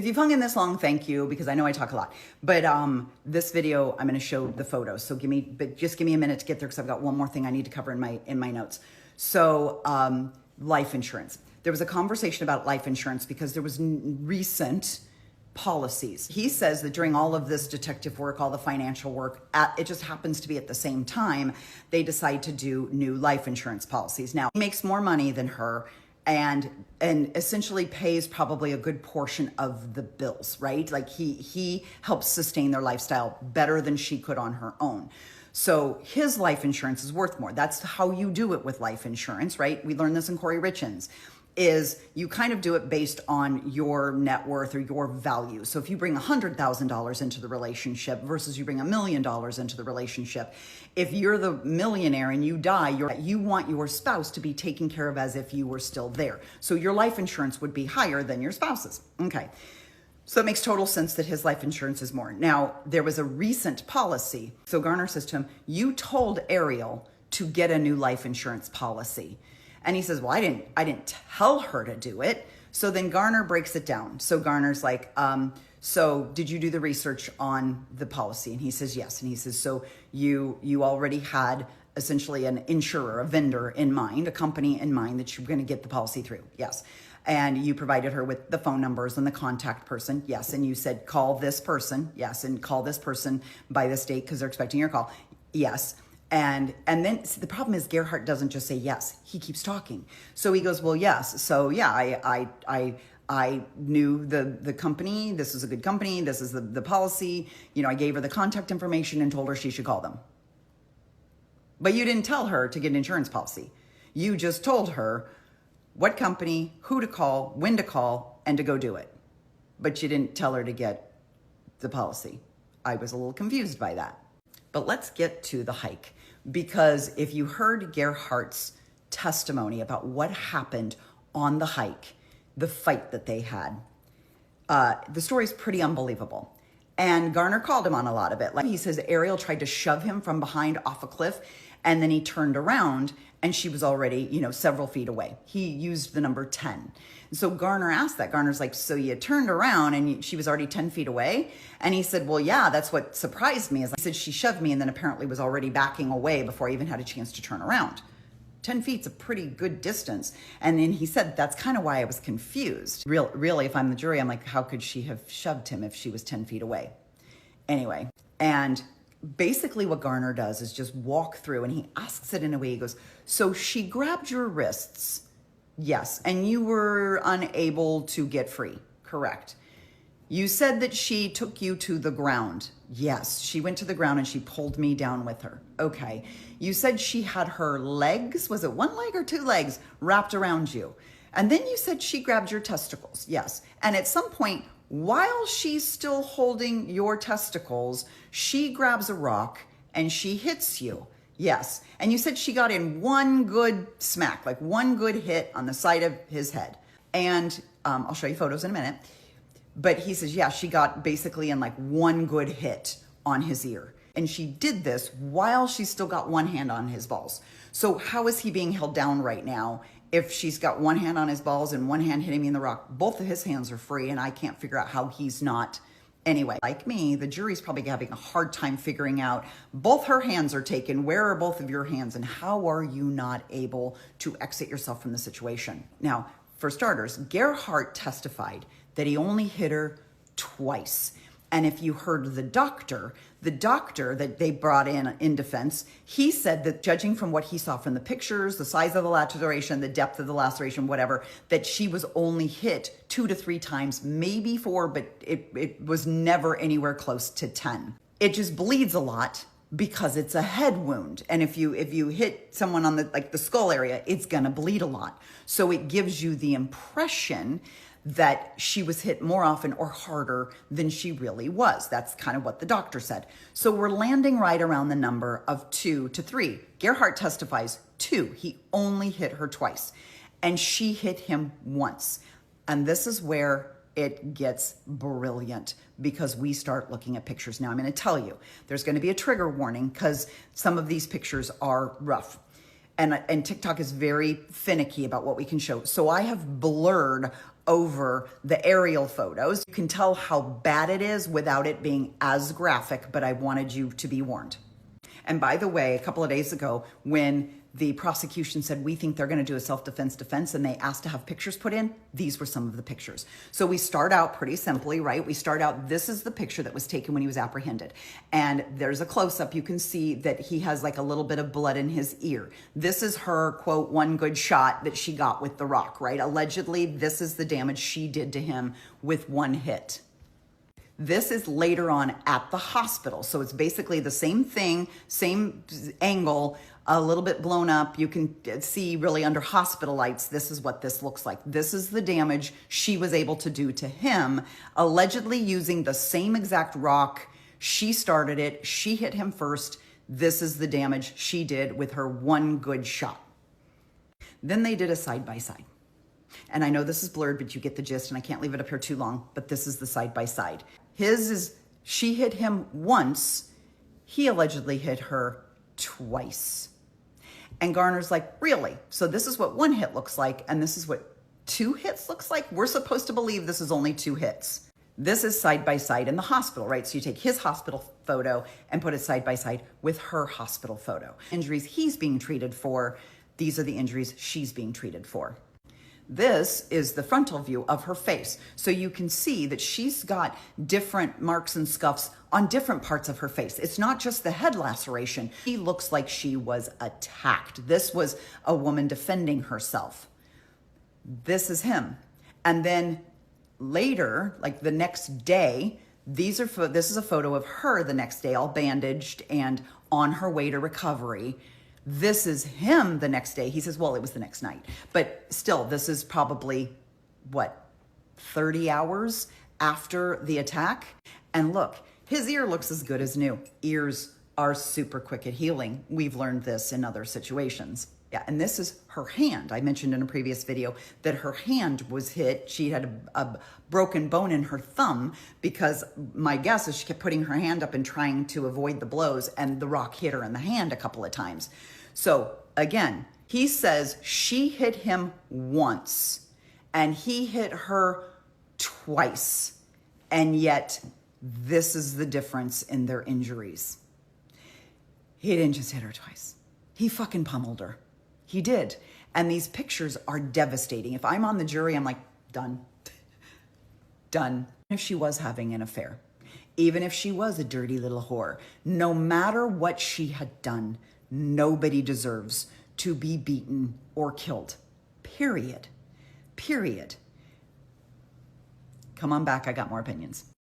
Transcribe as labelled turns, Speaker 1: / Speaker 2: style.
Speaker 1: If you've hung in this long, thank you, because I know I talk a lot. But this video, I'm going to show the photos. So just give me a minute to get there, because I've got one more thing I need to cover in my notes. So life insurance. There was a conversation about life insurance because there was recent policies. He says that during all of this detective work, all the financial work, it just happens to be at the same time, they decide to do new life insurance policies. Now, he makes more money than her and essentially pays probably a good portion of the bills, right? Like he helps sustain their lifestyle better than she could on her own. So his life insurance is worth more. That's how you do it with life insurance, right? We learned this in Corey Richins, is you kind of do it based on your net worth or your value. So if you bring $100,000 into the relationship versus you bring $1 million into the relationship, if you're the millionaire and you die, you want your spouse to be taken care of as if you were still there. So your life insurance would be higher than your spouse's. Okay. So it makes total sense that his life insurance is more. Now, there was a recent policy. So Garner says to him, you told Ariel to get a new life insurance policy. And he says, well, I didn't tell her to do it. So then Garner breaks it down. So Garner's like, so did you do the research on the policy? And he says, yes. And he says, so you already had essentially an insurer, a vendor in mind, a company in mind that you were going to get the policy through. Yes. And you provided her with the phone numbers and the contact person. Yes. And you said, call this person. Yes. And call this person by this date because they're expecting your call. Yes. And then the problem is Gerhardt doesn't just say yes. He keeps talking. So he goes, well, yes. So yeah, I knew the company. This is a good company. This is the policy. You know, I gave her the contact information and told her she should call them. But you didn't tell her to get an insurance policy. You just told her what company, who to call, when to call, and to go do it. But you didn't tell her to get the policy. I was a little confused by that. But let's get to the hike, because if you heard Gerhardt's testimony about what happened on the hike, the fight that they had, the story is pretty unbelievable. And Garner called him on a lot of it. Like he says, Ariel tried to shove him from behind off a cliff, and then he turned around and she was already, several feet away. He used the number 10. And so Garner asked that. Garner's like, so you turned around and she was already 10 feet away? And he said, well, yeah, that's what surprised me. He said, she shoved me and then apparently was already backing away before I even had a chance to turn around. 10 feet's a pretty good distance. And then he said, that's kind of why I was confused. Really, if I'm the jury, I'm like, how could she have shoved him if she was 10 feet away? Anyway, and basically what Garner does is just walk through, and he asks it in a way, he goes, so she grabbed your wrists, yes, and you were unable to get free, correct. You said that she took you to the ground. Yes, she went to the ground and she pulled me down with her. Okay. You said she had her legs, was it one leg or two legs, wrapped around you? And then you said she grabbed your testicles. Yes. And at some point, while she's still holding your testicles, she grabs a rock and she hits you. Yes. And you said she got in one good smack, like one good hit on the side of his head. And I'll show you photos in a minute. But he says, yeah, she got basically in like one good hit on his ear. And she did this while she's still got one hand on his balls. So how is he being held down right now if she's got one hand on his balls and one hand hitting me in the rock? Both of his hands are free, and I can't figure out how he's not. Anyway, like me, the jury's probably having a hard time figuring out, both her hands are taken. Where are both of your hands? And how are you not able to exit yourself from the situation? Now, for starters, Gerhardt testified that he only hit her twice. And if you heard the doctor that they brought in defense, he said that judging from what he saw from the pictures, the size of the laceration, the depth of the laceration, whatever, that she was only hit 2 to 3 times, maybe 4, but it was never anywhere close to 10. It just bleeds a lot because it's a head wound. And if you hit someone on the skull area, it's gonna bleed a lot. So it gives you the impression that she was hit more often or harder than she really was. That's kind of what the doctor said. So we're landing right around the number of 2 to 3. Gerhardt testifies 2. He only hit her twice. And she hit him once. And this is where it gets brilliant, because we start looking at pictures. Now I'm going to tell you, there's going to be a trigger warning because some of these pictures are rough. And TikTok is very finicky about what we can show. So I have blurred over the aerial photos. You can tell how bad it is without it being as graphic, but I wanted you to be warned. And by the way, a couple of days ago, when the prosecution said, we think they're going to do a self-defense defense, and they asked to have pictures put in, these were some of the pictures. So we start out pretty simply, right? We start out, this is the picture that was taken when he was apprehended. And there's a close-up. You can see that he has like a little bit of blood in his ear. This is her, quote, one good shot that she got with the rock, right? Allegedly, this is the damage she did to him with one hit. This is later on at the hospital. So it's basically the same thing, same angle, a little bit blown up. You can see really under hospital lights, this is what this looks like. This is the damage she was able to do to him, allegedly using the same exact rock. She started it. She hit him first. This is the damage she did with her one good shot. Then they did a side-by-side. And I know this is blurred, but you get the gist, and I can't leave it up here too long, but this is the side-by-side. His is, she hit him once. He allegedly hit her twice. And Garner's like, really? So this is what one hit looks like, and this is what two hits looks like? We're supposed to believe this is only two hits. This is side-by-side in the hospital, right? So you take his hospital photo and put it side-by-side with her hospital photo. Injuries he's being treated for, these are the injuries she's being treated for. This is the frontal view of her face. So you can see that she's got different marks and scuffs on different parts of her face. It's not just the head laceration. She looks like she was attacked. This was a woman defending herself. This is him. And then later, like the next day, this is a photo of her the next day, all bandaged and on her way to recovery. This is him the next day. He says, well, it was the next night. But still, this is probably, what, 30 hours after the attack? And look, his ear looks as good as new. Ears are super quick at healing. We've learned this in other situations. Yeah, and this is her hand. I mentioned in a previous video that her hand was hit. She had a broken bone in her thumb because my guess is she kept putting her hand up and trying to avoid the blows, and the rock hit her in the hand a couple of times. So again, he says she hit him once and he hit her twice. And yet this is the difference in their injuries. He didn't just hit her twice. He fucking pummeled her. He did. And these pictures are devastating. If I'm on the jury, I'm like, done. Done. If she was having an affair, even if she was a dirty little whore, no matter what she had done, nobody deserves to be beaten or killed. Period. Period. Come on back. I got more opinions.